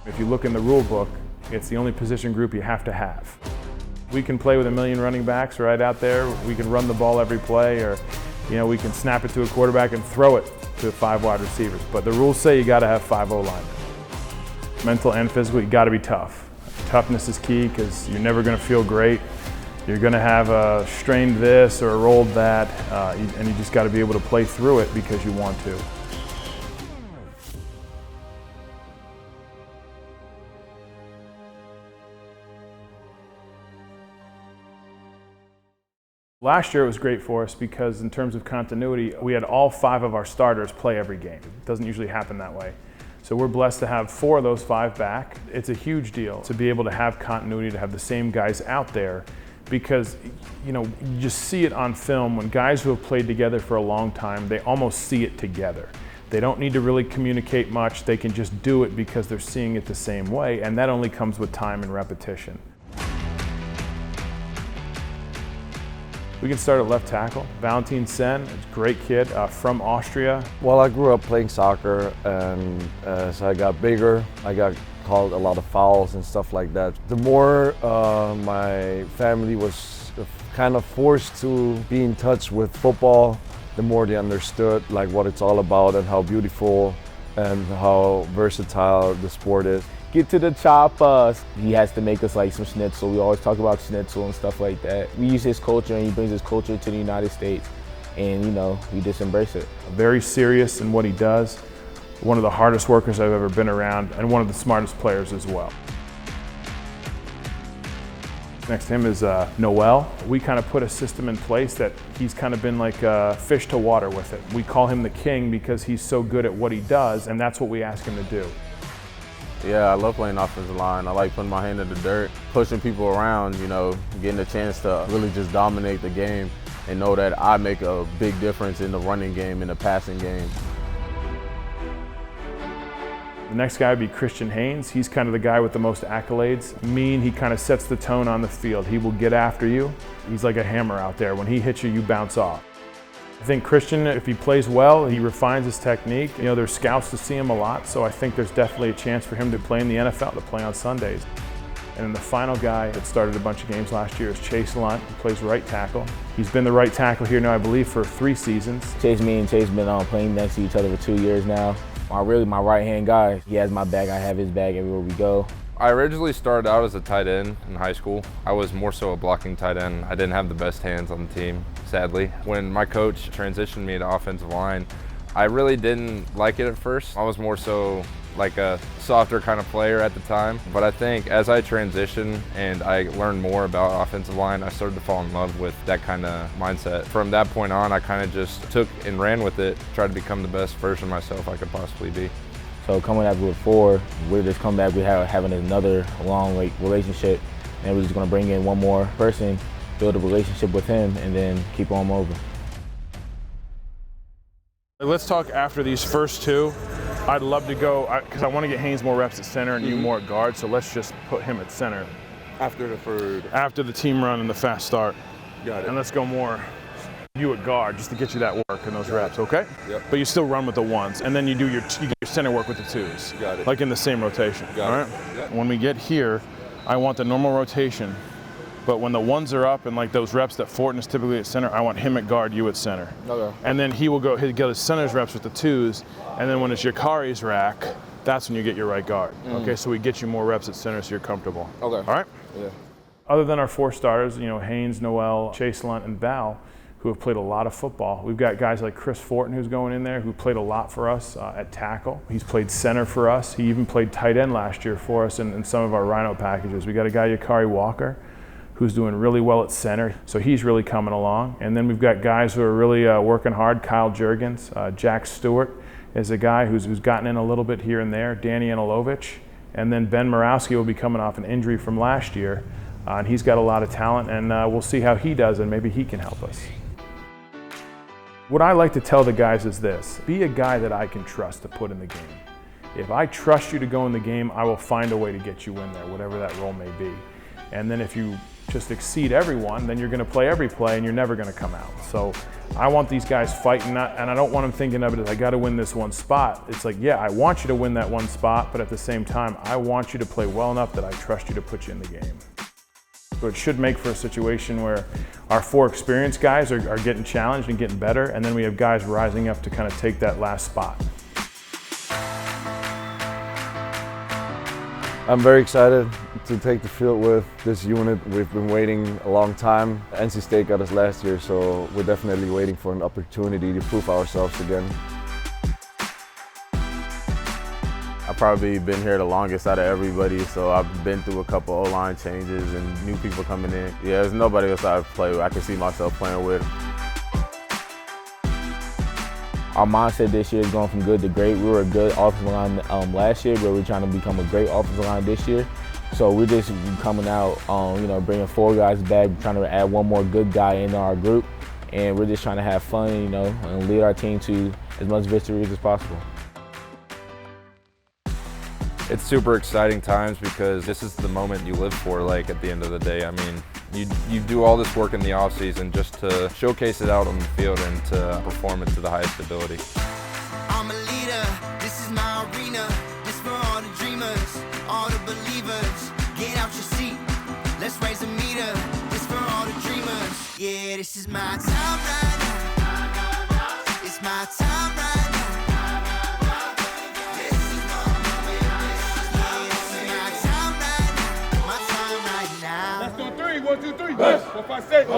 If you look in the rule book, it's the only position group you have to have. We can play with a million running backs right out there. We can run the ball every play, or we can snap it to a quarterback and throw it to 5 wide receivers. But the rules say you got to have 5 O-linemen. Mental and physical, you got to be tough. Toughness is key because you're never going to feel great. You're going to have a strained this or a rolled that, and you just got to be able to play through it because you want to. Last year it was great for us because in terms of continuity, we had all 5 of our starters play every game. It doesn't usually happen that way. So we're blessed to have 4 of those 5 back. It's a huge deal to be able to have continuity, to have the same guys out there, because you just see it on film when guys who have played together for a long time, they almost see it together. They don't need to really communicate much. They can just do it because they're seeing it the same way, and that only comes with time and repetition. We can start at left tackle. Valentin Sen, a great kid from Austria. Well, I grew up playing soccer, and as I got bigger, I got called a lot of fouls and stuff like that. The more my family was kind of forced to be in touch with football, the more they understood what it's all about and how beautiful and how versatile the sport is. Get to the chop, he has to make us some schnitzel. We always talk about schnitzel and stuff like that. We use his culture, and he brings his culture to the United States, and we just embrace it. Very serious in what he does, one of the hardest workers I've ever been around, and one of the smartest players as well. Next to him is Noel. We kind of put a system in place that he's kind of been like a fish to water with it. We call him the king because he's so good at what he does, and that's what we ask him to do. Yeah, I love playing offensive line. I like putting my hand in the dirt, pushing people around, getting a chance to really just dominate the game and know that I make a big difference in the running game and the passing game. The next guy would be Christian Haynes. He's kind of the guy with the most accolades. He kind of sets the tone on the field. He will get after you. He's like a hammer out there. When he hits you, you bounce off. I think Christian, if he plays well, he refines his technique. There's scouts to see him a lot, so I think there's definitely a chance for him to play in the NFL, to play on Sundays. And then the final guy that started a bunch of games last year is Chase Lunt, who plays right tackle. He's been the right tackle here now, I believe, for 3 seasons. Me and Chase been playing next to each other for 2 years now. My right-hand guy. He has my back, I have his back everywhere we go. I originally started out as a tight end in high school. I was more so a blocking tight end. I didn't have the best hands on the team, sadly. When my coach transitioned me to offensive line, I really didn't like it at first. I was more so like a softer kind of player at the time. But I think as I transitioned and I learned more about offensive line, I started to fall in love with that kind of mindset. From that point on, I kind of just took and ran with it, tried to become the best version of myself I could possibly be. So coming up with 4, with this comeback, we have having another long relationship, and we're just going to bring in one more person, build a relationship with him, and then keep on moving. Let's talk after these first 2. I'd love to go, because I want to get Haynes more reps at center and you more at guard, so let's just put him at center. After the third? After the team run and the fast start. Got it. And let's go more you at guard, just to get you that work and those reps, okay? Yep. But you still run with the 1s, and then you do your center work with the 2s. Got it. Like in the same rotation. Got all it. right? Yep. When we get here, I want the normal rotation, but when the 1s are up and like those reps that Fortin is typically at center, I want him at guard, you at center. Okay. And then he'll get his center's reps with the 2s, and then when it's Yakari's rack, that's when you get your right guard. Okay, so we get you more reps at center so you're comfortable. Okay. All right? Yeah. Other than our 4 starters, Haynes, Noel, Chase Lunt, and Val, who have played a lot of football. We've got guys like Chris Fortin, who's going in there, who played a lot for us at tackle. He's played center for us. He even played tight end last year for us in some of our Rhino packages. We got a guy, Yakari Walker, who's doing really well at center, so he's really coming along. And then we've got guys who are really working hard. Kyle Jurgens, Jack Stewart is a guy who's gotten in a little bit here and there. Danny Anilovich, and then Ben Morawski will be coming off an injury from last year, and he's got a lot of talent, and we'll see how he does, and maybe he can help us. What I like to tell the guys is this: be a guy that I can trust to put in the game. If I trust you to go in the game, I will find a way to get you in there, whatever that role may be. And then if you just just exceed everyone, then you're going to play every play and you're never going to come out. So I want these guys fighting, and I don't want them thinking of it as I got to win this one spot. It's like, yeah, I want you to win that one spot, but at the same time, I want you to play well enough that I trust you to put you in the game. So it should make for a situation where our 4 experienced guys are getting challenged and getting better, and then we have guys rising up to kind of take that last spot. I'm very excited to take the field with this unit. We've been waiting a long time. NC State got us last year, so we're definitely waiting for an opportunity to prove ourselves again. I've probably been here the longest out of everybody, so I've been through a couple O-line changes and new people coming in. Yeah, there's nobody else I've played with I can see myself playing with. Our mindset this year is going from good to great. We were a good offensive line last year, but we're trying to become a great offensive line this year. So we're just coming out, bringing 4 guys back, trying to add one more good guy into our group, and we're just trying to have fun, and lead our team to as much victories as possible. It's super exciting times because this is the moment you live for, like, at the end of the day. I mean, you do all this work in the offseason just to showcase it out on the field and to perform it to the highest ability. I'm a leader, this is my arena. This for all the dreamers, all the believers. Get out your seat, let's raise a meter. This for all the dreamers. Yeah, this is my time right now. It's my time right now. This is my moment. Yeah, this is my time right now. My time right now. Let's go 3, 1, 2, 3. Yes. 4, 5, 6.